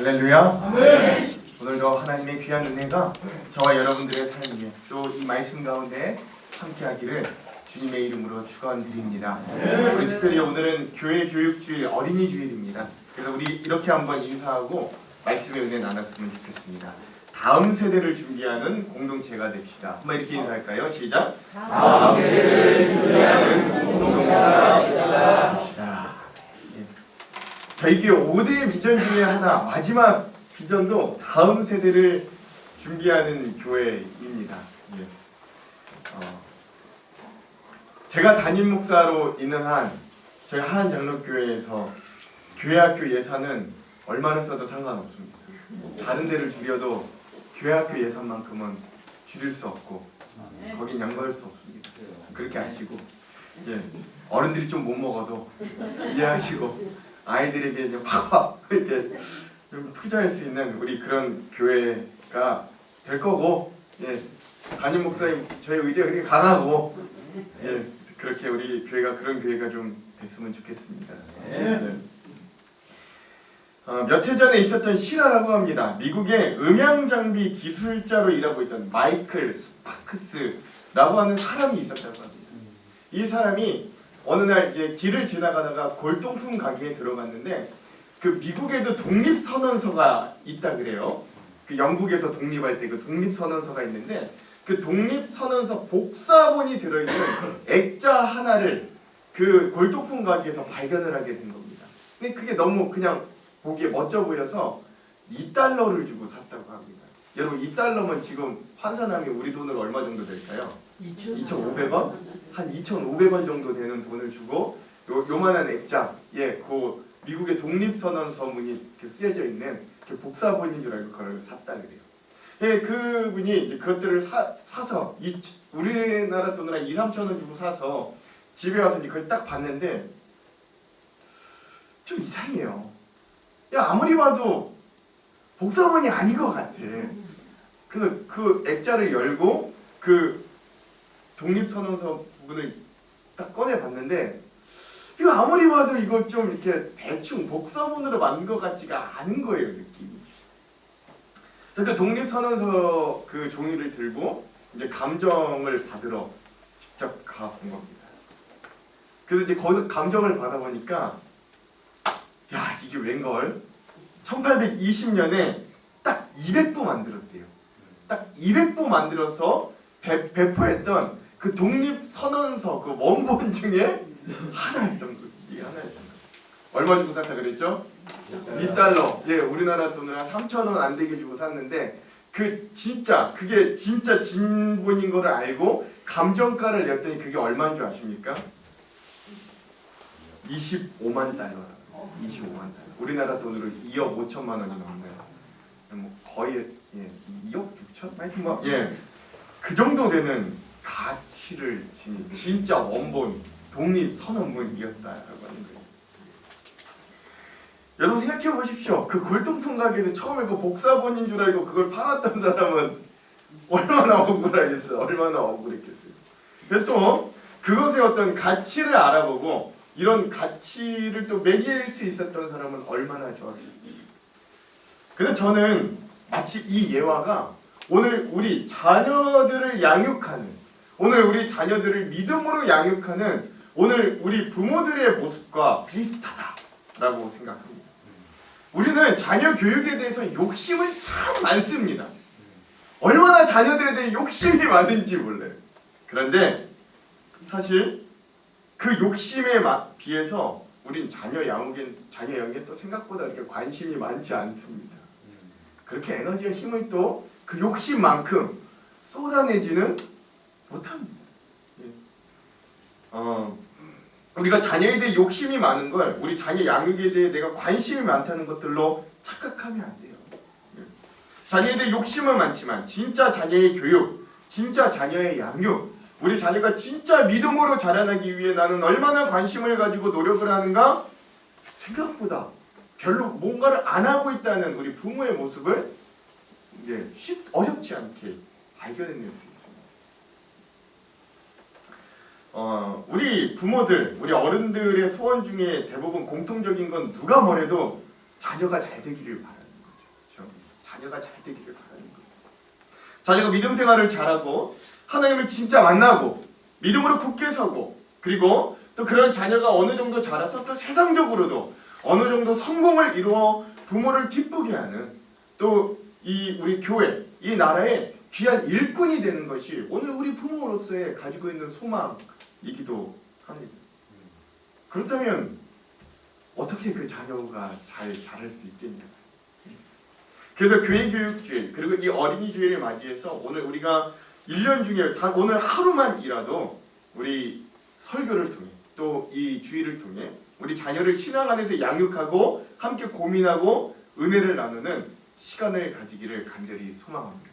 할렐루야. 아멘. 오늘도 하나님의 귀한 은혜가 저와 여러분들의 삶에 또 이 말씀 가운데 함께하기를 주님의 이름으로 축원드립니다. 우리 특별히 오늘은 교회 교육주일 어린이 주일입니다. 그래서 우리 이렇게 한번 인사하고 말씀의 은혜 나눴으면 좋겠습니다. 다음 세대를 준비하는 공동체가 됩시다. 한번 이렇게 인사할까요? 시작. 다음 세대를 준비하는 공동체가 됩시다. 저희 교회 5대 비전 중에 하나, 마지막 비전도 다음 세대를 준비하는 교회입니다. 제가 담임 목사로 있는 한 저희 하안장로교회에서 교회학교 예산은 얼마를 써도 상관없습니다. 다른 데를 줄여도 교회학교 예산만큼은 줄일 수 없고 거긴 양보할 수 없습니다. 그렇게 아시고 어른들이 좀 못 먹어도 이해하시고 아이들에게 이제 팍팍 이렇게 좀 투자할 수 있는 우리 그런 교회가 될 거고, 담임 목사님 저희 의지가 그렇게 강하고, 그렇게 우리 교회가 그런 교회가 좀 됐으면 좋겠습니다. 몇 해 전에 있었던 실화라고 합니다. 미국의 음향장비 기술자로 일하고 있던 마이클 스파크스라고 하는 사람이 있었다고 합니다. 이 사람이 어느 날 이제 길을 지나가다가 골동품 가게에 들어갔는데 그 미국에도 독립선언서가 있다 그래요. 그 영국에서 독립할 때 그 독립선언서가 있는데 그 독립선언서 복사본이 들어있는 액자 하나를 그 골동품 가게에서 발견을 하게 된 겁니다. 근데 그게 너무 그냥 보기에 멋져 보여서 $2를 주고 샀다고 합니다. 여러분 $2면 지금 환산하면 우리 돈으로 얼마 정도 될까요? 2,500원? 한 2,500원 정도 되는 돈을 주고 요만한 액자, 그 미국의 독립선언서문이 이렇게 쓰여져 있는 그 복사본인 줄 알고 그걸 샀다 그래요. 그분이 이제 그것들을 사서 우리나라 돈으로 한 2,3,000원 주고 사서 집에 와서 이제 그걸 딱 봤는데 좀 이상해요. 아무리 봐도 복사본이 아닌 것 같아. 그래서 그 액자를 열고 그 독립선언서 부분을 딱 꺼내봤는데 이거 아무리 봐도 이거 좀 이렇게 대충 복사본으로 만든 것 같지가 않은 거예요, 느낌이. 그래서 그 독립선언서 그 종이를 들고 이제 감정을 받으러 직접 가본 겁니다. 그래서 이제 거기서 감정을 받아보니까 야, 이게 웬걸? 1820년에 딱 200부 만들었대요. 딱 200부 만들어서 배포했던 그 독립선언서 그 원본 중에 하나였던 거. 이게 하나였던 거. 얼마 주고 샀다 그랬죠? $2. 우리나라 돈으로 한 3,000원 안 되게 주고 샀는데 그게 진짜 진본인 거를 알고 감정가를 냈더니 그게 얼마인 줄 아십니까? $25만. 25만 달러. 우리나라 돈으로 2억 5천만 원이 넘나요? 뭐 거의 2억 6천? 하여튼 그 정도 되는 가치를 지닌 진짜 원본 독립선언문이었다라고 하는 거예요. 여러분 생각해 보십시오. 그 골동품 가게에서 처음에 그 복사본인 줄 알고 그걸 팔았던 사람은 얼마나 억울하겠어요. 얼마나 억울했겠어요. 근데 또 그것의 어떤 가치를 알아보고 이런 가치를 또 매길 수 있었던 사람은 얼마나 좋았겠습니까? 근데 저는 마치 이 예화가 오늘 우리 자녀들을 양육하는, 오늘 우리 자녀들을 믿음으로 양육하는 오늘 우리 부모들의 모습과 비슷하다라고 생각합니다. 우리는 자녀 교육에 대해서 욕심은 참 많습니다. 얼마나 자녀들에 대해 욕심이 많은지 몰라요. 그런데 사실 그 욕심에 비해서 우린 자녀 양육에 또 생각보다 그렇게 관심이 많지 않습니다. 그렇게 에너지와 힘을 또 그 욕심만큼 쏟아내지는 못합니다. 우리가 자녀에 대해 욕심이 많은 걸 우리 자녀 양육에 대해 내가 관심이 많다는 것들로 착각하면 안 돼요. 자녀에 대해 욕심은 많지만 진짜 자녀의 교육, 진짜 자녀의 양육, 우리 자녀가 진짜 믿음으로 자라나기 위해 나는 얼마나 관심을 가지고 노력을 하는가? 생각보다 별로 뭔가를 안 하고 있다는 우리 부모의 모습을 어렵지 않게 발견해낼 수 있습니다. 우리 부모들, 우리 어른들의 소원 중에 대부분 공통적인 건 누가 뭐래도 자녀가 잘 되기를 바라는 거죠. 자녀가 잘 되기를 바라는 거예요. 자녀가 믿음 생활을 잘하고 하나님을 진짜 만나고 믿음으로 굳게 서고 그리고 또 그런 자녀가 어느 정도 자라서 또 세상적으로도 어느 정도 성공을 이루어 부모를 기쁘게 하는 또 이 우리 교회, 이 나라의 귀한 일꾼이 되는 것이 오늘 우리 부모로서의 가지고 있는 소망이기도 합니다. 그렇다면 어떻게 그 자녀가 잘 자랄 수 있겠냐? 그래서 교회교육주일 그리고 이 어린이 주일을 맞이해서 오늘 우리가 1년 중에 오늘 하루만이라도 우리 설교를 통해 또 이 주일을 통해 우리 자녀를 신앙 안에서 양육하고 함께 고민하고 은혜를 나누는 시간을 가지기를 간절히 소망합니다.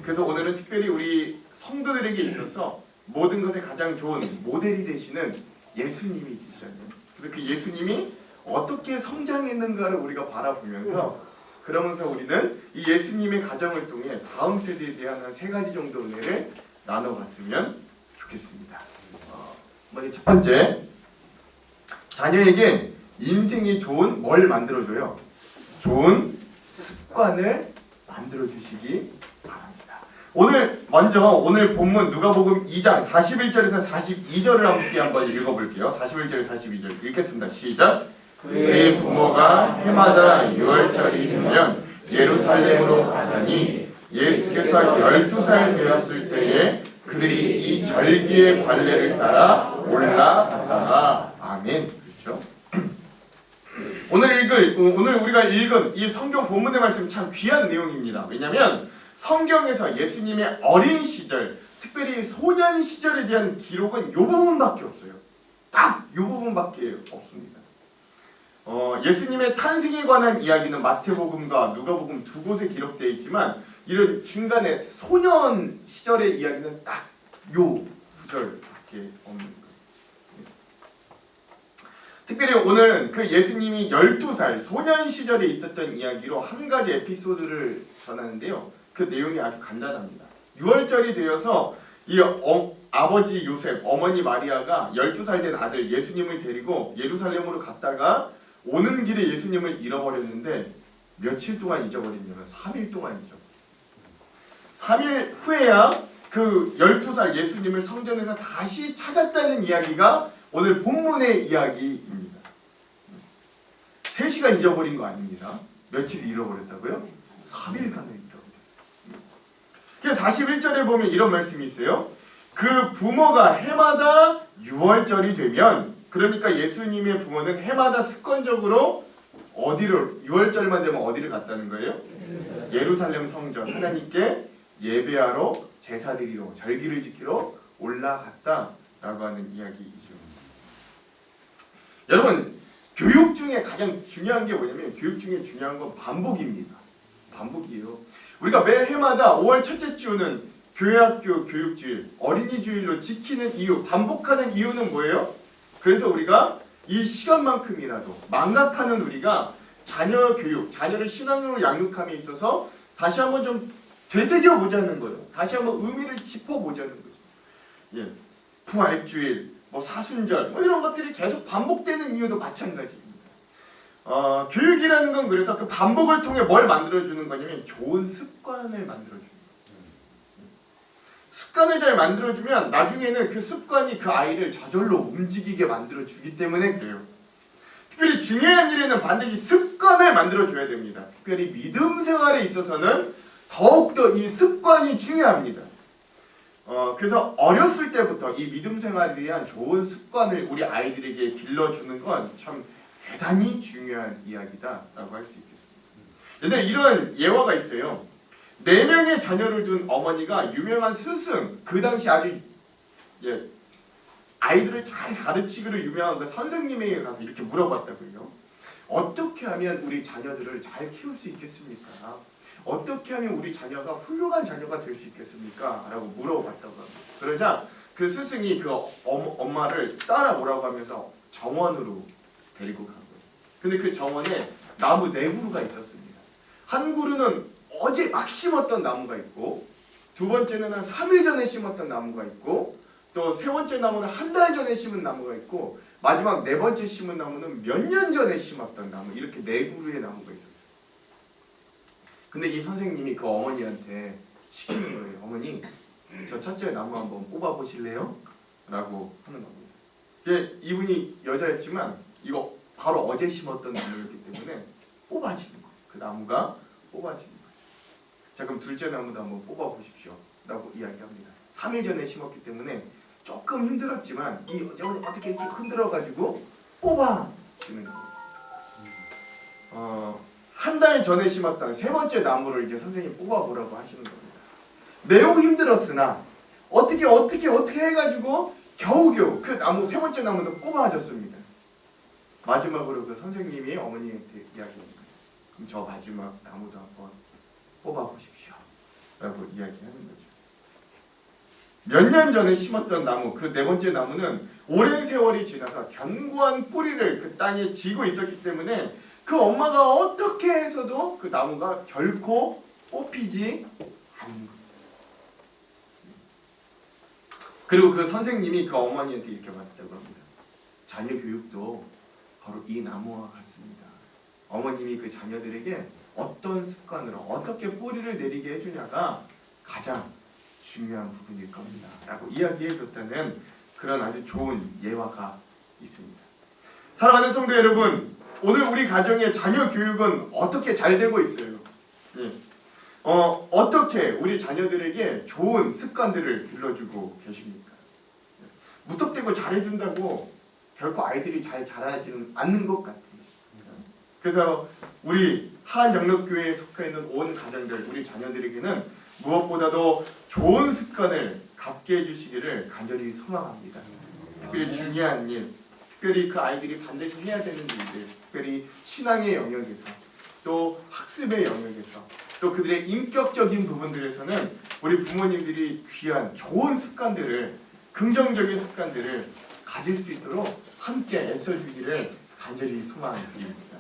그래서 오늘은 특별히 우리 성도들에게 있어서 모든 것에 가장 좋은 모델이 되시는 예수님이 계시잖아요. 그래서 그 예수님이 어떻게 성장했는가를 우리가 바라보면서 그러면서 우리는 이 예수님의 가정을 통해 다음 세대에 대한 한 3가지 정도 은혜를 나눠봤으면 좋겠습니다. 먼저 첫 번째, 자녀에게 인생이 좋은 뭘 만들어줘요? 좋은 습관을 만들어주시기 바랍니다. 오늘 본문 누가복음 2장 41절에서 42절을 함께 한번 읽어볼게요. 41절 42절 읽겠습니다. 시작. 그의 부모가 해마다 유월절이 되면 예루살렘으로 가더니 예수께서 12살 되었을 때에 그들이 이 절기의 관례를 따라 올라갔다가 아멘. 그렇죠? 오늘 우리가 읽은 이 성경 본문의 말씀 참 귀한 내용입니다. 왜냐하면 성경에서 예수님의 어린 시절, 특별히 소년 시절에 대한 기록은 이 부분밖에 없어요. 딱 이 부분밖에 없습니다. 예수님의 탄생에 관한 이야기는 마태복음과 누가복음 두 곳에 기록되어 있지만 이런 중간에 소년 시절의 이야기는 딱 요 구절밖에 없는 거예요. 특별히 오늘은 그 예수님이 12살 소년 시절에 있었던 이야기로 한 가지 에피소드를 전하는데요. 그 내용이 아주 간단합니다. 6월절이 되어서 이 아버지 요셉, 어머니 마리아가 12살 된 아들 예수님을 데리고 예루살렘으로 갔다가 오는 길에 예수님을 잃어버렸는데 며칠 동안 잊어버렸냐면 3일 동안 잊어버렸어요. 3일 후에야 그 12살 예수님을 성전에서 다시 찾았다는 이야기가 오늘 본문의 이야기입니다. 3시간 잊어버린 거 아닙니다. 며칠 잃어버렸다고요? 3일간을 잃어버렸어요. 그래서 41절에 보면 이런 말씀이 있어요. 그 부모가 해마다 6월절이 되면, 그러니까 예수님의 부모는 해마다 습관적으로 어디를 6월절만 되면 어디를 갔다는 거예요? 예루살렘 성전 하나님께 예배하러 제사드리러 절기를 지키러 올라갔다라고 하는 이야기이죠. 여러분, 교육 중에 가장 중요한 게 뭐냐면 교육 중에 중요한 건 반복입니다. 반복이에요. 우리가 매 해마다 5월 첫째 주는 교회학교 교육주일, 어린이주일로 지키는 이유, 반복하는 이유는 뭐예요? 그래서 우리가 이 시간만큼이라도 망각하는 우리가 자녀 교육, 자녀를 신앙으로 양육함에 있어서 다시 한번 좀 되새겨보자는 거예요. 다시 한번 의미를 짚어보자는 거죠. 예, 부활주일, 사순절, 이런 것들이 계속 반복되는 이유도 마찬가지입니다. 교육이라는 건 그래서 그 반복을 통해 뭘 만들어주는 거냐면 좋은 습관을 만들어주는 거예요. 습관을 잘 만들어주면 나중에는 그 습관이 그 아이를 저절로 움직이게 만들어주기 때문에 그래요. 특별히 중요한 일에는 반드시 습관을 만들어줘야 됩니다. 특별히 믿음 생활에 있어서는 더욱더 이 습관이 중요합니다. 그래서 어렸을 때부터 이 믿음 생활에 대한 좋은 습관을 우리 아이들에게 길러주는 건 참 대단히 중요한 이야기다라고 할 수 있겠습니다. 옛날에 이런 예화가 있어요. 4명의 자녀를 둔 어머니가 유명한 스승, 그 당시 아주 아이들을 잘 가르치기로 유명한 그 선생님에게 가서 이렇게 물어봤다고요. 어떻게 하면 우리 자녀들을 잘 키울 수 있겠습니까? 어떻게 하면 우리 자녀가 훌륭한 자녀가 될 수 있겠습니까? 라고 물어봤다고 합니다. 그러자 그 스승이 그 엄마를 따라오라고 하면서 정원으로 데리고 간 거예요. 근데 그 정원에 나무 4그루가 있었습니다. 한 그루는 어제 막 심었던 나무가 있고, 두 번째는 한 3일 전에 심었던 나무가 있고, 또 세 번째 나무는 한 달 전에 심은 나무가 있고, 마지막 4번째 심은 나무는 몇 년 전에 심었던 나무, 이렇게 4그루의 나무가 있었어요. 근데 이 선생님이 그 어머니한테 시키는 거예요. 어머니, 저 첫째 나무 한번 뽑아 보실래요? 라고 하는 겁니다. 이분이 여자였지만 이거 바로 어제 심었던 나무였기 때문에 뽑아지는 거예요. 그 나무가 뽑아지는 거죠. 자, 그럼 둘째 나무도 한번 뽑아 보십시오 라고 이야기합니다. 3일 전에 심었기 때문에 조금 힘들었지만 이 여자분이 어떻게 이렇게 흔들어가지고 뽑아지는 거예요. 한 달 전에 심었던 세 번째 나무를 이제 선생님 뽑아보라고 하시는 겁니다. 매우 힘들었으나 어떻게 해가지고 겨우겨우 그 나무 세 번째 나무도 뽑아졌습니다. 마지막으로 그 선생님이 어머니한테 이야기합니다. 그럼 저 마지막 나무도 한번 뽑아보십시오 라고 이야기하는 거죠. 몇 년 전에 심었던 나무, 그 네 번째 나무는 오랜 세월이 지나서 견고한 뿌리를 그 땅에 쥐고 있었기 때문에 그 엄마가 어떻게 해서도 그 나무가 결코 뽑히지 않는 거예요. 그리고 그 선생님이 그 어머니한테 이렇게 말했다고 합니다. 자녀 교육도 바로 이 나무와 같습니다. 어머님이 그 자녀들에게 어떤 습관으로 어떻게 뿌리를 내리게 해주냐가 가장 중요한 부분일 겁니다 라고 이야기해줬다는 그런 아주 좋은 예화가 있습니다. 사랑하는 성도 여러분, 오늘 우리 가정의 자녀 교육은 어떻게 잘 되고 있어요? 어떻게 우리 자녀들에게 좋은 습관들을 길러주고 계십니까? 무턱대고 잘해준다고 결코 아이들이 잘 자라지는 않는 것 같아요. 그래서 우리 하안장로교회에 속해 있는 온 가정들, 우리 자녀들에게는 무엇보다도 좋은 습관을 갖게 해주시기를 간절히 소망합니다. 특별히 중요한 일, 특별히 그 아이들이 반드시 해야 되는 일들, 특별히 신앙의 영역에서, 또 학습의 영역에서, 또 그들의 인격적인 부분들에서는 우리 부모님들이 귀한 좋은 습관들을, 긍정적인 습관들을 가질 수 있도록 함께 애써주기를 간절히 소망드립니다.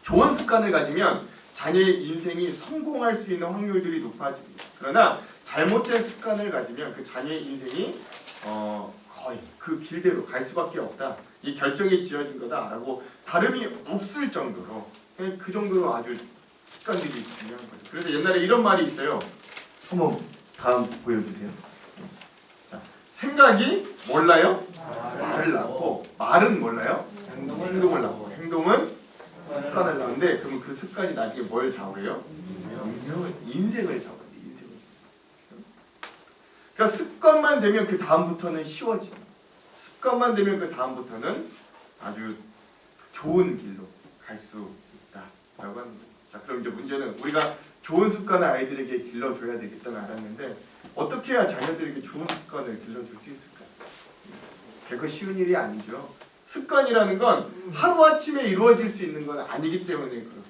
좋은 습관을 가지면 자녀의 인생이 성공할 수 있는 확률들이 높아집니다. 그러나 잘못된 습관을 가지면 그 자녀의 인생이 거의 그 길대로 갈 수밖에 없다. 이 결정이 지어진 거다라고 다름이 없을 정도로, 그 정도로 아주 습관들이 중요한 거예요. 그래서 옛날에 이런 말이 있어요. 한번 다음 보여주세요. 자, 생각이 몰라요? 말을 낳고, 말은 몰라요? 행동을 낳고, 행동은 습관을 낳는데, 그러면 그 습관이 나중에 뭘 좌우해요? 인생을 좌우해요. 그러니까 습관만 되면 그 다음부터는 쉬워집니다. 습관만 되면 그 다음부터는 아주 좋은 길로 갈 수 있다라고 하는 거예요. 자, 그럼 이제 문제는 우리가 좋은 습관을 아이들에게 길러줘야 되겠다는 알았는데 어떻게 해야 자녀들에게 좋은 습관을 길러줄 수 있을까요? 결코 쉬운 일이 아니죠. 습관이라는 건 하루아침에 이루어질 수 있는 건 아니기 때문에 그렇습니다.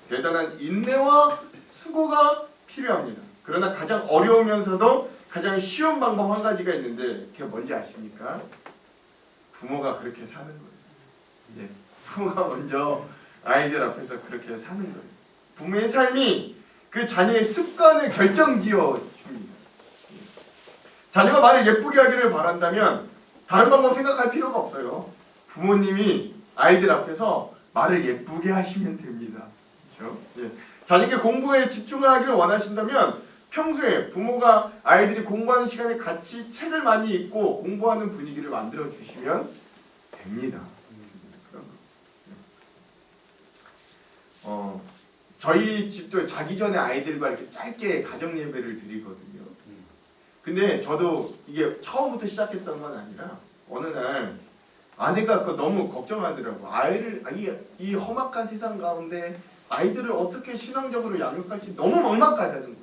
대단한 인내와 수고가 필요합니다. 그러나 가장 어려우면서도 가장 쉬운 방법 한 가지가 있는데 그게 뭔지 아십니까? 부모가 그렇게 사는 거예요. 부모가 먼저 아이들 앞에서 그렇게 사는 거예요. 부모의 삶이 그 자녀의 습관을 결정지어 줍니다. 자녀가 말을 예쁘게 하기를 바란다면 다른 방법 생각할 필요가 없어요. 부모님이 아이들 앞에서 말을 예쁘게 하시면 됩니다. 그렇죠? 자녀에게 공부에 집중을 하기를 원하신다면 평소에 부모가 아이들이 공부하는 시간에 같이 책을 많이 읽고 공부하는 분위기를 만들어 주시면 됩니다. 저희 집도 자기 전에 아이들과 이렇게 짧게 가정 예배를 드리거든요. 근데 저도 이게 처음부터 시작했던 건 아니라 어느 날 아내가 너무 걱정하더라고. 아이를 이 험악한 세상 가운데 아이들을 어떻게 신앙적으로 양육할지 너무 막막하다는 거예요.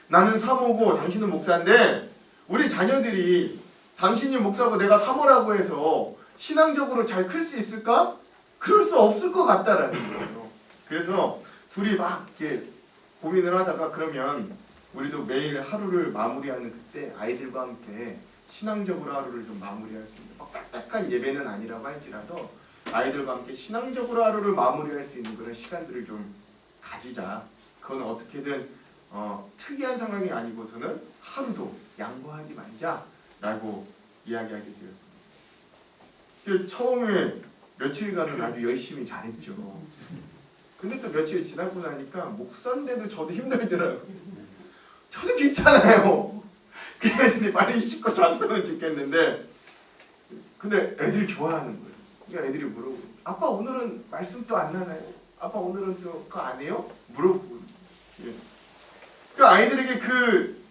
나는 사모고 당신은 목사인데 우리 자녀들이 당신이 목사고 내가 사모라고 해서 신앙적으로 잘 클 수 있을까? 그럴 수 없을 것 같다라는 거예요. 그래서 둘이 막 이렇게 고민을 하다가 그러면 우리도 매일 하루를 마무리하는 그때 아이들과 함께 신앙적으로 하루를 좀 마무리할 수 있는 딱딱한 예배는 아니라고 할지라도 아이들과 함께 신앙적으로 하루를 마무리할 수 있는 그런 시간들을 좀 가지자. 그건 어떻게든 특이한 상황이 아니고서는 하루도 양보하지 말자라고 이야기하게 되었습니다. 처음에 며칠간은 아주 열심히 잘했죠. 근데 또 며칠 지나고 나니까 목사인데도 저도 힘들더라고요. 저도 귀찮아요. 그 애들이 빨리 씻고 잤으면 좋겠는데 근데 애들이 좋아하는 거예요. 그러니까 애들이 물어보고 아빠 오늘은 말씀 또 안 나나요? 아빠 오늘은 또 그거 안 해요? 물어보고 예. 그 아이들에게 그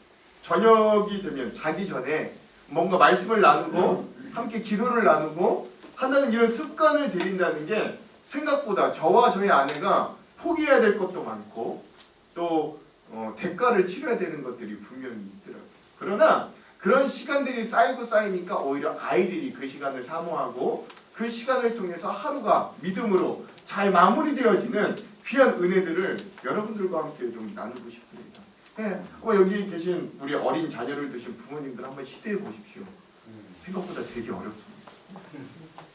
저녁이 되면 자기 전에 뭔가 말씀을 나누고 함께 기도를 나누고 한다는 이런 습관을 들인다는 게 생각보다 저와 저희 아내가 포기해야 될 것도 많고 또 대가를 치러야 되는 것들이 분명히 있더라고요. 그러나 그런 시간들이 쌓이고 쌓이니까 오히려 아이들이 그 시간을 사모하고 그 시간을 통해서 하루가 믿음으로 잘 마무리되어지는 귀한 은혜들을 여러분들과 함께 좀 나누고 싶습니다. 네, 여기 계신 우리 어린 자녀를 두신 부모님들 한번 시도해 보십시오. 생각보다 되게 어렵습니다.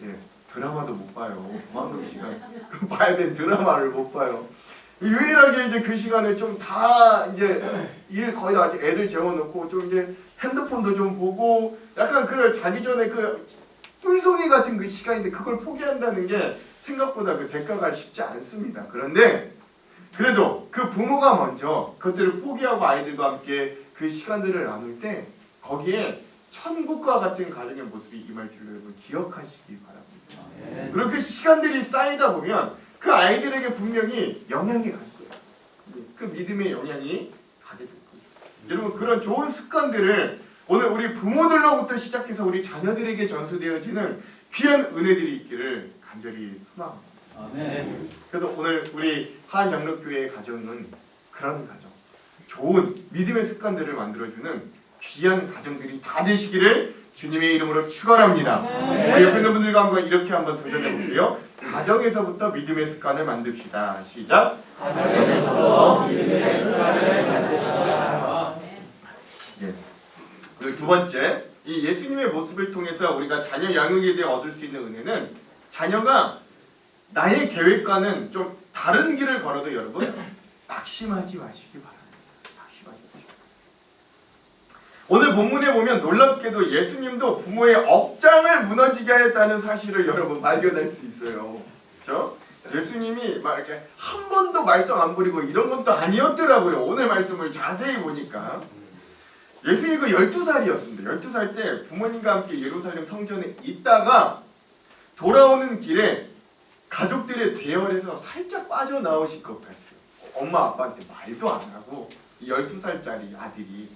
예, 드라마도 못 봐요. 방송 시간 봐야 되는 드라마를 못 봐요. 유일하게 이제 그 시간에 좀 다 이제 일 거의 다 애들 재워놓고 좀 이제 핸드폰도 좀 보고 약간 그럴 자기 전에 그 꿀송이 같은 그 시간인데 그걸 포기한다는 게 생각보다 그 대가가 쉽지 않습니다. 그런데 그래도 그 부모가 먼저 그것들을 포기하고 아이들과 함께 그 시간들을 나눌 때 거기에 천국과 같은 가정의 모습이 임할 줄 여러분 기억하시기 바랍니다. 그리고 그 시간들이 쌓이다 보면 그 아이들에게 분명히 영향이 갈 거예요. 그 믿음의 영향이 가게 될 거예요. 여러분 그런 좋은 습관들을 오늘 우리 부모들로부터 시작해서 우리 자녀들에게 전수되어지는 귀한 은혜들이 있기를 간절히 소망합니다. 아멘. 그래서 오늘 우리 한영록교회의 가정은 그런 가정, 좋은 믿음의 습관들을 만들어주는 귀한 가정들이 다 되시기를 주님의 이름으로 축원합니다. 우리 옆에 있는 분들과 한번 이렇게 한번 도전해 볼게요. 가정에서부터 믿음의 습관을 만듭시다. 시작. 가정에서부터 믿음의 습관을 만듭시다. 예. 그리고 두 번째, 이 예수님의 모습을 통해서 우리가 자녀 양육에 대해 얻을 수 있는 은혜는 자녀가 나의 계획과는 좀 다른 길을 걸어도 여러분 낙심하지 마시기 바랍니다. 낙심하지 마시기. 오늘 본문에 보면 놀랍게도 예수님도 부모의 억장을 무너지게 하였다는 사실을 여러분 발견할 수 있어요. 그렇죠? 예수님이 막 이렇게 한 번도 말썽 안 부리고 이런 것도 아니었더라고요. 오늘 말씀을 자세히 보니까. 예수님이 그 12살이었습니다. 12살 때 부모님과 함께 예루살렘 성전에 있다가 돌아오는 길에 가족들의 대열에서 살짝 빠져나오실 것 같아요. 엄마 아빠한테 말도 안 하고 이 12살짜리 아들이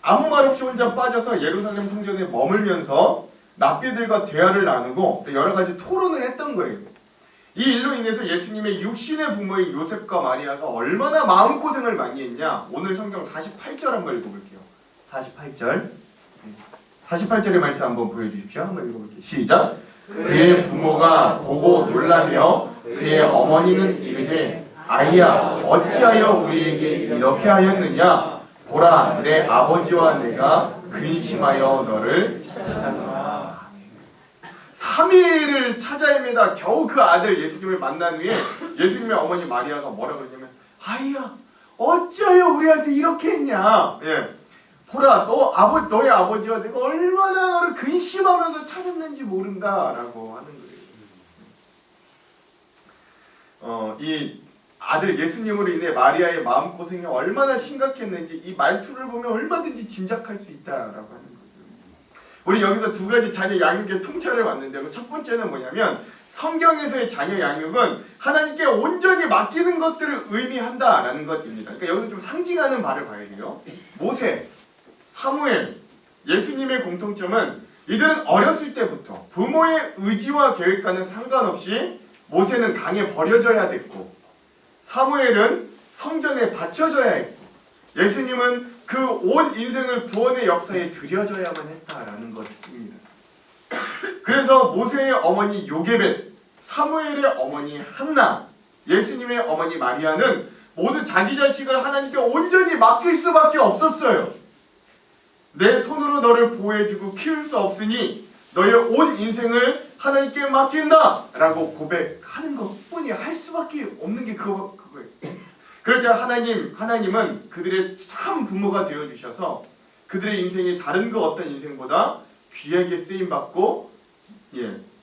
아무 말 없이 혼자 빠져서 예루살렘 성전에 머물면서 랍비들과 대화를 나누고 또 여러 가지 토론을 했던 거예요. 이 일로 인해서 예수님의 육신의 부모인 요셉과 마리아가 얼마나 마음고생을 많이 했냐. 오늘 성경 48절 한번 읽어볼게요. 48절의 말씀 한번 보여주십시오. 한번 읽어볼게요. 시작. 그의 부모가 보고 놀라며 그의 어머니는 이르되 아이야 어찌하여 우리에게 이렇게 하였느냐. 보라 내 아버지와 내가 근심하여 너를 찾았노라. 3일을 찾아 헤매다 겨우 그 아들 예수님을 만난 후에 예수님의 어머니 마리아가 뭐라 그러냐면 아이야 어찌하여 우리한테 이렇게 했냐. 예. 보라 너의 아버지와 내가 얼마나 너를 근심하면서 찾았는지 모른다라고 하는 거예요. 이 아들 예수님으로 인해 마리아의 마음고생이 얼마나 심각했는지 이 말투를 보면 얼마든지 짐작할 수 있다라고 하는 거예요. 우리 여기서 두 가지 자녀 양육의 통찰을 봤는데 첫 번째는 뭐냐면 성경에서의 자녀 양육은 하나님께 온전히 맡기는 것들을 의미한다라는 것입니다. 그러니까 여기서 좀 상징하는 바를 봐야 돼요. 모세, 사무엘, 예수님의 공통점은 이들은 어렸을 때부터 부모의 의지와 계획과는 상관없이 모세는 강에 버려져야 됐고 사무엘은 성전에 바쳐져야 했고 예수님은 그 온 인생을 구원의 역사에 들여져야만 했다라는 것입니다. 그래서 모세의 어머니 요게벳, 사무엘의 어머니 한나, 예수님의 어머니 마리아는 모두 자기 자식을 하나님께 온전히 맡길 수밖에 없었어요. 내 손으로 너를 보호해주고 키울 수 없으니 너의 온 인생을 하나님께 맡긴다 라고 고백하는 것뿐이 할 수밖에 없는 게 그거예요. 그럴 때 하나님은 그들의 참 부모가 되어주셔서 그들의 인생이 다른 그 어떤 인생보다 귀하게 쓰임받고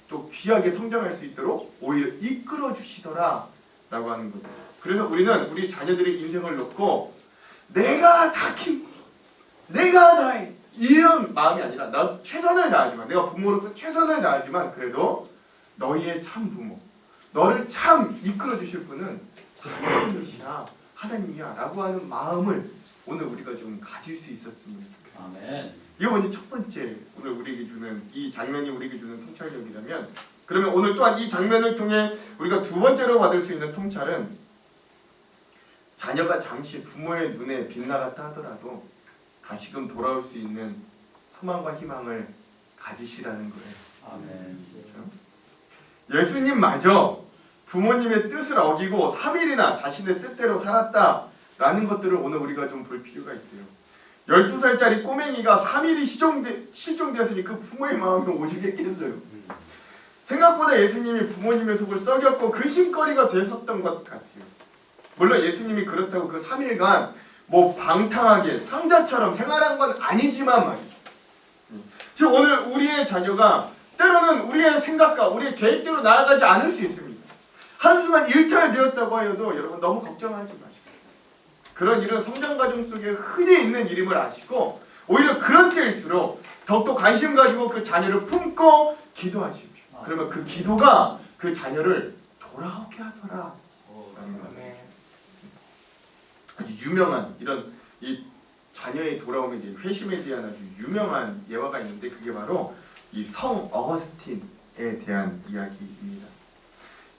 또 또 귀하게 성장할 수 있도록 오히려 이끌어 주시더라 라고 하는 거죠. 그래서 우리는 우리 자녀들의 인생을 놓고 내가 다 키우고 내가 다 해 이런 마음이 아니라 나 최선을 다하지만 내가 부모로서 최선을 다하지만 그래도 너희의 참 부모 너를 참 이끌어 주실 분은 하나님이시라 하나님이야 라고 하는 마음을 오늘 우리가 좀 가질 수 있었으면 좋겠습니다. 아멘. 이거 먼저 첫 번째 오늘 우리에게 주는 이 장면이 우리에게 주는 통찰력이라면 그러면 오늘 또한 이 장면을 통해 우리가 두 번째로 받을 수 있는 통찰은 자녀가 잠시 부모의 눈에 빗나갔다 하더라도 다시금 돌아올 수 있는 소망과 희망을 가지시라는 거예요. 아멘. 그렇죠? 예수님마저 부모님의 뜻을 어기고 3일이나 자신의 뜻대로 살았다라는 것들을 오늘 우리가 좀 볼 필요가 있어요. 12살짜리 꼬맹이가 3일이 실종되었으니 그 부모의 마음이 오죽했겠어요. 생각보다 예수님이 부모님의 속을 썩였고 근심거리가 됐었던 것 같아요. 물론 예수님이 그렇다고 그 3일간 뭐 방탕하게 탕자처럼 생활한 건 아니지만 말이죠. 즉 오늘 우리의 자녀가 때로는 우리의 생각과 우리의 계획대로 나아가지 않을 수 있습니다. 한순간 일탈되었다고 하여도 여러분 너무 걱정하지 마십시오. 그런 일은 성장 과정 속에 흔히 있는 일임을 아시고 오히려 그런 때일수록 더욱더 관심 가지고 그 자녀를 품고 기도하십시오. 그러면 그 기도가 그 자녀를 돌아오게 하더라. 아주 유명한 이런 이 자녀의 돌아옴에 대해 회심에 대한 아주 유명한 예화가 있는데 그게 바로 이 성 어거스틴에 대한 이야기입니다.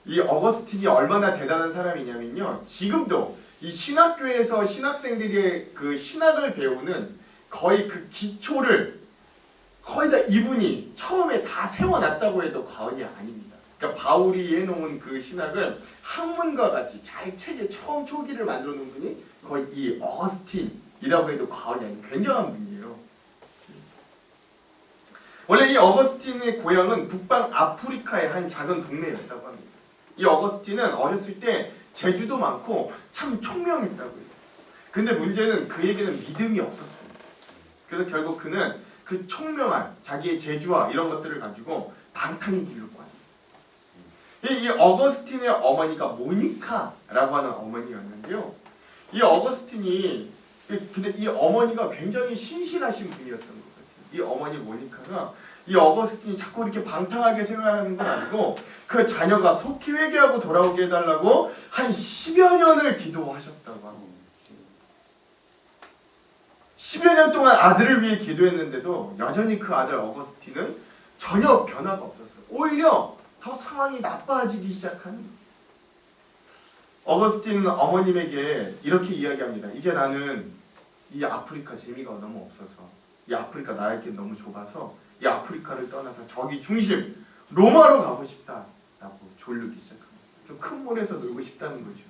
이 어거스틴이 얼마나 대단한 사람이냐면요. 지금도 이 신학교에서 신학생들이 그 신학을 배우는 거의 그 기초를 거의 다 이분이 처음에 다 세워놨다고 해도 과언이 아닙니다. 그러니까 바울이 해놓은 그 신학을 학문과 같이 잘 책에 처음 초기를 만들어 놓은 분이 거의 이 어거스틴이라고 해도 과언이 아닌 굉장한 분이에요. 원래 이 어거스틴의 고향은 북방 아프리카의 한 작은 동네였다고 합니다. 이 어거스틴은 어렸을 때 재주도 많고 참 총명했다고 해요. 근데 문제는 그에게는 믿음이 없었습니다. 그래서 결국 그는 그 총명한 자기의 재주와 이런 것들을 가지고 방탕의 길로 빠졌어요. 이 어거스틴의 어머니가 모니카라고 하는 어머니였는데요. 이 어거스틴이 근데 이 어머니가 굉장히 신실하신 분이었던 것 같아요. 이 어머니 모니카가 이 어거스틴이 자꾸 이렇게 방탕하게 생활하는 건 아니고 그 자녀가 속히 회개하고 돌아오게 해달라고 한 10여 년을 기도하셨다고 합니다. 10여 년 동안 아들을 위해 기도했는데도 여전히 그 아들 어거스틴은 전혀 변화가 없었어요. 오히려 더 상황이 나빠지기 시작하는 거예요. 어거스틴은 어머님에게 이렇게 이야기합니다. 이제 나는 이 아프리카 재미가 너무 없어서 이 아프리카 나에게 너무 좁아서 이 아프리카를 떠나서 저기 중심 로마로 가고 싶다라고 졸르기 시작합니다. 좀 큰 물에서 놀고 싶다는 거죠.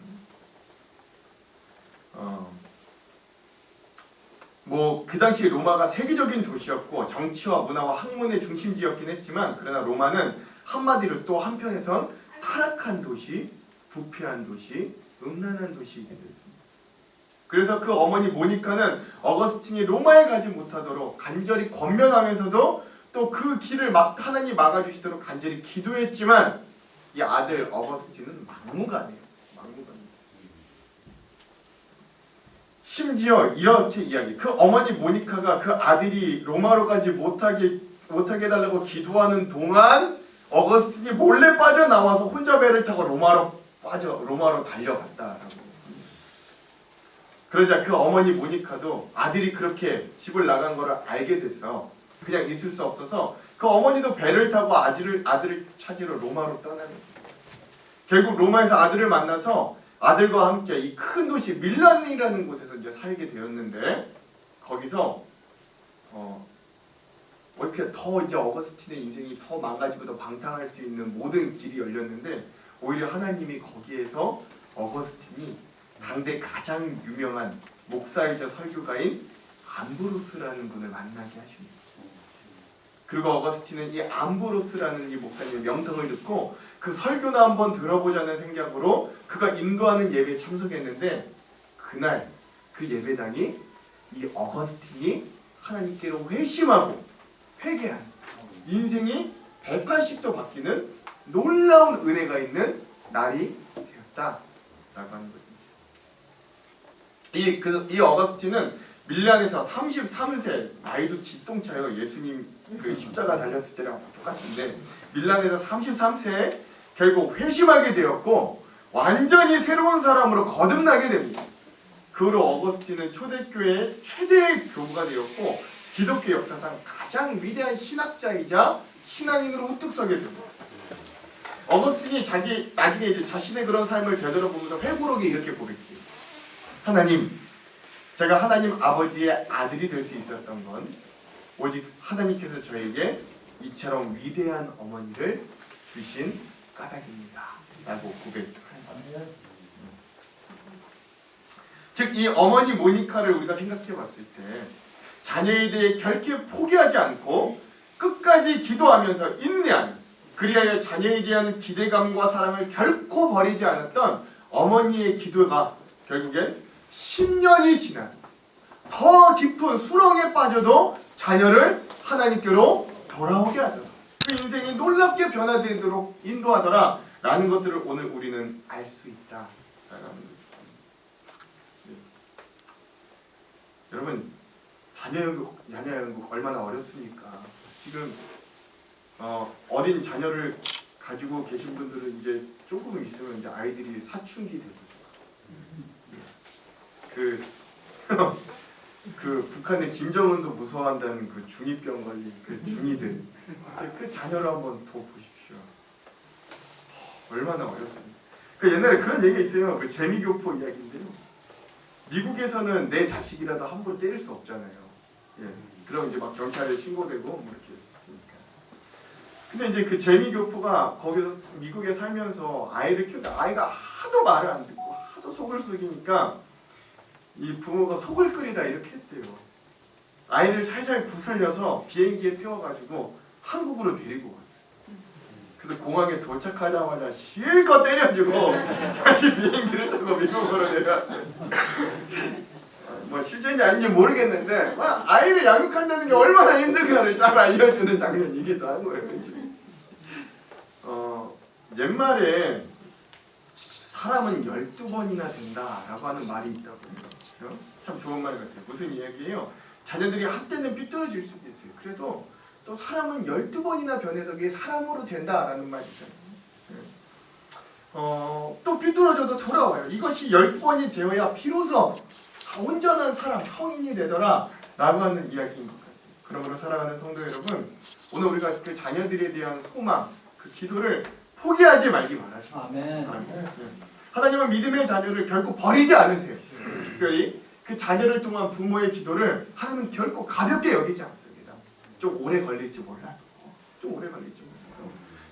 뭐 그 당시 로마가 세계적인 도시였고 정치와 문화와 학문의 중심지였긴 했지만 그러나 로마는 한마디로 또 한편에선 타락한 도시, 부패한 도시, 음란한 도시이게 됐습니다. 그래서 그 어머니 모니카는 어거스틴이 로마에 가지 못하도록 간절히 권면하면서도 또 그 길을 하나님 막아주시도록 간절히 기도했지만 이 아들 어거스틴은 막무가내예요. 막무가내. 심지어 이렇게 이야기. 그 어머니 모니카가 그 아들이 로마로 가지 못하게 해달라고 기도하는 동안 어거스틴이 몰래 빠져나와서 혼자 배를 타고 로마로 달려갔다라고. 그러자 그 어머니 모니카도 아들이 그렇게 집을 나간 거를 알게 돼서 그냥 있을 수 없어서 그 어머니도 배를 타고 아들을 찾으러 로마로 떠나는 거예요. 결국 로마에서 아들을 만나서 아들과 함께 이 큰 도시 밀란이라는 곳에서 이제 살게 되었는데 거기서 이렇게 더 이제 어거스틴의 인생이 더 망가지고 더 방탕할 수 있는 모든 길이 열렸는데 오히려 하나님이 거기에서 어거스틴이 당대 가장 유명한 목사이자 설교가인 암브로스라는 분을 만나게 하십니다. 그리고 어거스틴은 이 암브로스라는 이 목사님의 명성을 듣고 그 설교나 한번 들어보자는 생각으로 그가 인도하는 예배에 참석했는데 그날 그 예배당이 이 어거스틴이 하나님께로 회심하고 회개한 인생이 180도 바뀌는 놀라운 은혜가 있는 날이 되었다라고 하는 거죠. 이 어거스틴은 밀란에서 33세, 나이도 기똥차요. 예수님 그 십자가 달렸을 때랑 똑같은데 밀란에서 33세에 결국 회심하게 되었고 완전히 새로운 사람으로 거듭나게 됩니다. 그 후로 어거스틴은 초대교회의 최대의 교부가 되었고 기독교 역사상 가장 위대한 신학자이자 신앙인으로 우뚝 서게 됩니다. 어거스틴이 나중에 이제 자신의 그런 삶을 되돌아보면서 회고록에 이렇게 고백해요. 하나님, 제가 하나님 아버지의 아들이 될 수 있었던 건 오직 하나님께서 저에게 이처럼 위대한 어머니를 주신 까닭입니다. 라고 고백합니다. 즉, 이 어머니 모니카를 우리가 생각해 봤을 때 자녀에 대해 결코 포기하지 않고 끝까지 기도하면서 인내하는, 그리하여 자녀에 대한 기대감과 사랑을 결코 버리지 않았던 어머니의 기도가 결국엔 10년이 지나도 더 깊은 수렁에 빠져도 자녀를 하나님께로 돌아오게 하더라. 그 인생이 놀랍게 변화되도록 인도하더라 라는 것들을 오늘 우리는 알 수 있다. 여러분, 자녀 양육 얼마나 어렵습니까? 지금 어린 자녀를 가지고 계신 분들은 이제 조금 있으면 이제 아이들이 사춘기 되거든요. 그 북한의 김정은도 무서워한다는 그 중2병 걸린 그 중2들, 이제 그 자녀를 한번 더 보십시오. 얼마나 어렵습니까? 그 옛날에 그런 얘기가 있어요. 그 재미교포 이야기인데요. 미국에서는 내 자식이라도 함부로 때릴 수 없잖아요. 예. 그럼 이제 막 경찰에 신고되고 뭐 이렇게 되니까. 근데 이제 그 재미교포가 거기서 미국에 살면서 아이를 키우는데 아이가 하도 말을 안 듣고 하도 속을 썩이니까 이 부모가 속을 끓이다 이렇게 했대요. 아이를 살살 구슬려서 비행기에 태워가지고 한국으로 데리고 왔어요. 그래서 공항에 도착하자마자 실컷 때려주고 다시 비행기를 타고 미국으로 내려왔대요. 뭐 실제인지 아닌지 모르겠는데 아이를 양육한다는 게 얼마나 힘든가를 잘 알려주는 장면이기도 한 거예요. 옛말에 사람은 12번이나 된다라고 하는 말이 있다고 해요. 참 좋은 말 같아요. 무슨 이야기예요? 자녀들이 한때는 삐뚤어질 수도 있어요. 그래도 또 사람은 12번이나 변해서 그게 사람으로 된다라는 말이 있잖아요. 또 삐뚤어져도 돌아와요. 이것이 10번이 되어야 비로소 온전한 사람, 성인이 되더라 라고 하는 이야기인 것 같아요. 그러므로 사랑하는 성도 여러분, 오늘 우리가 그 자녀들에 대한 소망, 그 기도를 포기하지 말기 바라십니다. 아멘. 하나님은 믿음의 자녀를 결코 버리지 않으세요. 특별히 그 자녀를 통한 부모의 기도를 하나님은 결코 가볍게 여기지 않습니다. 좀 오래 걸릴지 몰라도,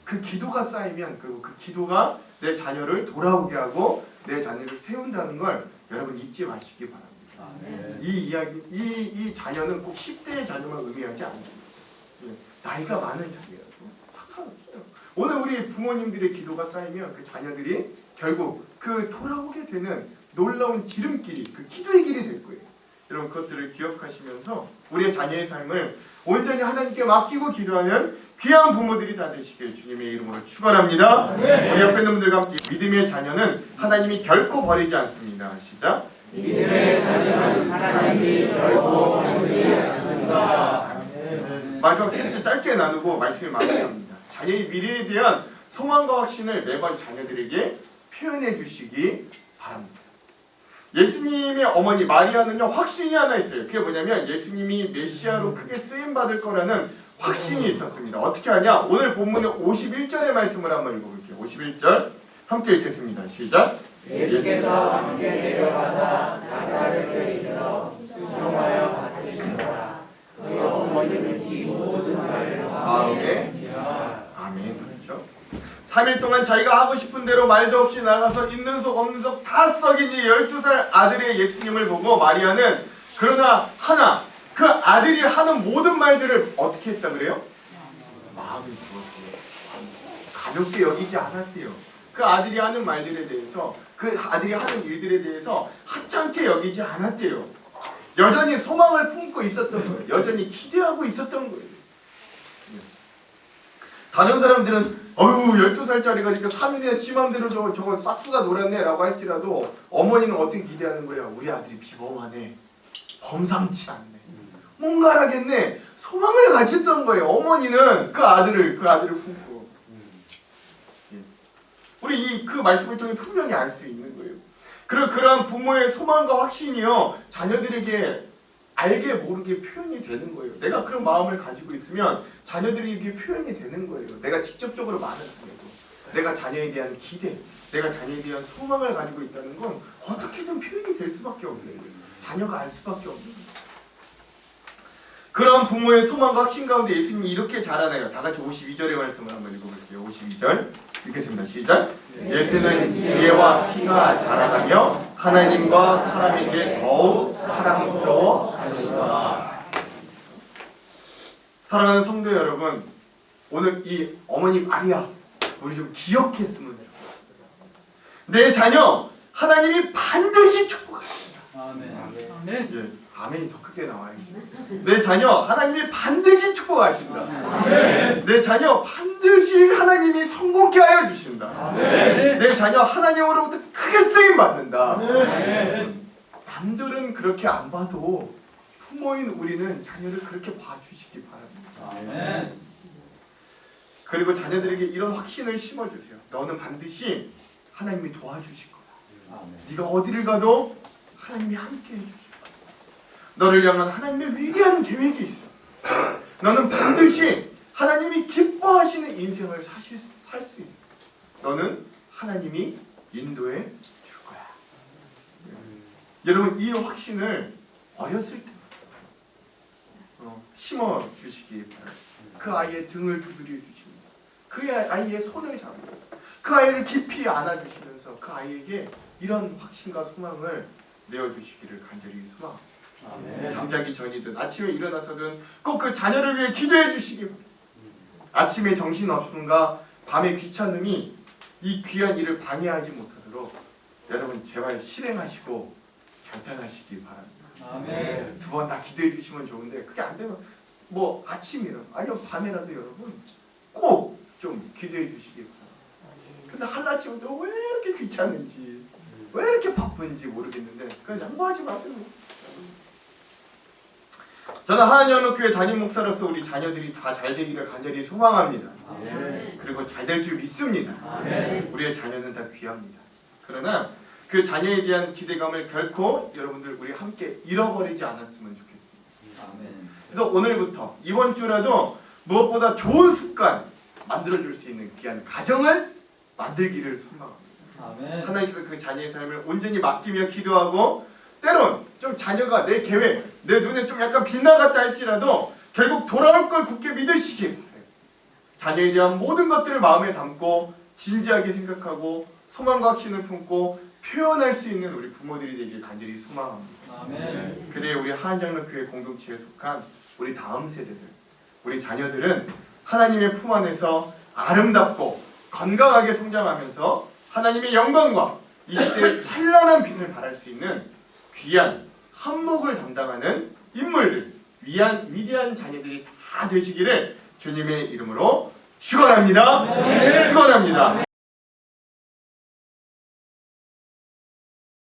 그 기도가 쌓이면, 그리고 그 기도가 내 자녀를 돌아오게 하고 내 자녀를 세운다는 걸 여러분 잊지 마시기 바랍니다. 이 이야기, 이 자녀는 꼭 10대의 자녀만 의미하지 않습니다. 나이가 많은 자녀라도 상관없어요. 오늘 우리 부모님들의 기도가 쌓이면 그 자녀들이 결국 그 돌아오게 되는 놀라운 지름길이, 그 기도의 길이 될 거예요. 여러분, 그것들을 기억하시면서 우리의 자녀의 삶을 온전히 하나님께 맡기고 기도하는 귀한 부모들이 다 되시길 주님의 이름으로 축원합니다. 우리 옆에 있는 분들과 함께 믿음의 자녀는 하나님이 결코 버리지 않습니다. 시작. 믿음의 자녀는 하나님이 결코 버리지 않습니다. 마지막 셋째 짧게 나누고 말씀을 마무리합니다. 자녀의 미래에 대한 소망과 확신을 매번 자녀들에게 표현해 주시기 바랍니다. 예수님의 어머니 마리아는요, 확신이 하나 있어요. 그게 뭐냐면 예수님이 메시아로 크게 쓰임받을 거라는 확신이 있었습니다. 어떻게 하냐? 오늘 본문의 51절의 말씀을 한번 읽어볼게요. 51절 함께 읽겠습니다. 시작. 예수께서 함께 내려가사 나사렛에 이르러 수종하여 받으시니라. 그 어머니는 이 모든 말을 마음에 아멘. 그렇죠? 3일 동안 자기가 하고 싶은 대로 말도 없이 나가서 있는 속 없는 속 다 썩인 이 12살 아들의 예수님을 보고 마리아는 그러나 하나 그 아들이 하는 모든 말들을 어떻게 했다 그래요? 마음이 주었대요. 가볍게 여기지 않았대요. 그 아들이 하는 말들에 대해서, 그 아들이 하는 일들에 대해서 하찮게 여기지 않았대요. 여전히 소망을 품고 있었던 거예요. 여전히 기대하고 있었던 거예요. 다른 사람들은 어휴 12살짜리가 이렇게 3일에 지 맘대로 저거 싹수가 놀았네 라고 할지라도 어머니는 어떻게 기대하는 거야? 우리 아들이 비범하네, 범상치 않네, 뭔가라겠네, 소망을 가졌던 거예요. 어머니는 그 아들을 품고. 우리 그 말씀을 통해 분명히 알 수 있는 거예요. 그러한 부모의 소망과 확신이요 자녀들에게 알게 모르게 표현이 되는 거예요. 내가 그런 마음을 가지고 있으면 자녀들에게 표현이 되는 거예요. 내가 직접적으로 말을 안 해도 내가 자녀에 대한 기대, 내가 자녀에 대한 소망을 가지고 있다는 건 어떻게든 표현이 될 수밖에 없는 거예요. 자녀가 알 수밖에 없는 거예요. 그런 부모의 소망과 확신 가운데 예수님이 이렇게 잘하네요. 다 같이 52절의 말씀을 한번 읽어볼게요. 52절 읽겠습니다. 시작. 예수는 지혜와 키가 자라가며 하나님과 사람에게 더욱 사랑스러워 하시더라. 사랑하는 성도 여러분, 오늘 이 어머니 마리아 우리 좀 기억했으면 좋겠어요. 내 자녀 하나님이 반드시 축복하신다. 아멘. 예, 아멘이 더 크게 나와야지. 내 자녀 하나님이 반드시 축복하신다. 아멘. 내 자녀 반드시 하나님이 성공케 하여 주신다. 아멘. 내 자녀 하나님으로부터 크게 쓰임 받는다. 아멘. 남들은 그렇게 안 봐도 부모인 우리는 자녀를 그렇게 봐주시기 바랍니다. 아멘. 그리고 자녀들에게 이런 확신을 심어주세요. 너는 반드시 하나님이 도와주실 거다. 아멘. 네가 어디를 가도 하나님이 함께 해주실 거다. 너를 향한 하나님의 위대한 계획이 있어. 너는 반드시 하나님이 기뻐하시는 인생을 살 수 있어. 너는 하나님이 인도해 줄 거야. 여러분 이 확신을 어렸을 때 심어 주시기 바랍니다. 그 아이의 등을 두드려 주십니다. 그 아이의 손을 잡고 그 아이를 깊이 안아주시면서 그 아이에게 이런 확신과 소망을 내어주시기를 간절히 소망합니다. 아멘. 잠자기 전이든 아침에 일어나서든 꼭 그 자녀를 위해 기도해 주시기 바랍니다. 아침에 정신없음과 밤의 귀찮음이 이 귀한 일을 방해하지 못하도록 여러분 제발 실행하시고 결단하시기 바랍니다. 아멘. 두 번 다 기도해 주시면 좋은데 그게 안 되면 뭐 아침이라도 아니면 밤에라도 여러분 꼭 좀 기도해 주시기 바랍니다. 근데 한라치부터 왜 이렇게 귀찮은지 왜 이렇게 바쁜지 모르겠는데 그냥 양보하지 마세요. 저는 하나님영록교회 담임 목사로서 우리 자녀들이 다 잘 되기를 간절히 소망합니다. 아멘. 그리고 잘 될 줄 믿습니다. 아멘. 우리의 자녀는 다 귀합니다. 그러나 그 자녀에 대한 기대감을 결코 여러분들 우리 함께 잃어버리지 않았으면 좋겠습니다. 아멘. 그래서 오늘부터 이번 주라도 무엇보다 좋은 습관 만들어줄 수 있는 귀한 가정을 만들기를 소망합니다. 아멘. 하나님께서 그 자녀의 삶을 온전히 맡기며 기도하고 때론 좀 자녀가 내 계획, 내 눈에 좀 약간 빗나갔다 할지라도 결국 돌아올 걸 굳게 믿으시기 바랍니다. 자녀에 대한 모든 것들을 마음에 담고 진지하게 생각하고 소망과 확신을 품고 표현할 수 있는 우리 부모들이 되길 간절히 소망합니다. 아멘. 그래 우리 하안장로교회 공동체에 속한 우리 다음 세대들, 우리 자녀들은 하나님의 품 안에서 아름답고 건강하게 성장하면서 하나님의 영광과 이 시대의 찬란한 빛을 발할 수 있는 귀한 한몫을 담당하는 인물들, 위대한 자녀들이 다 되시기를 주님의 이름으로 축원합니다. 축원합니다.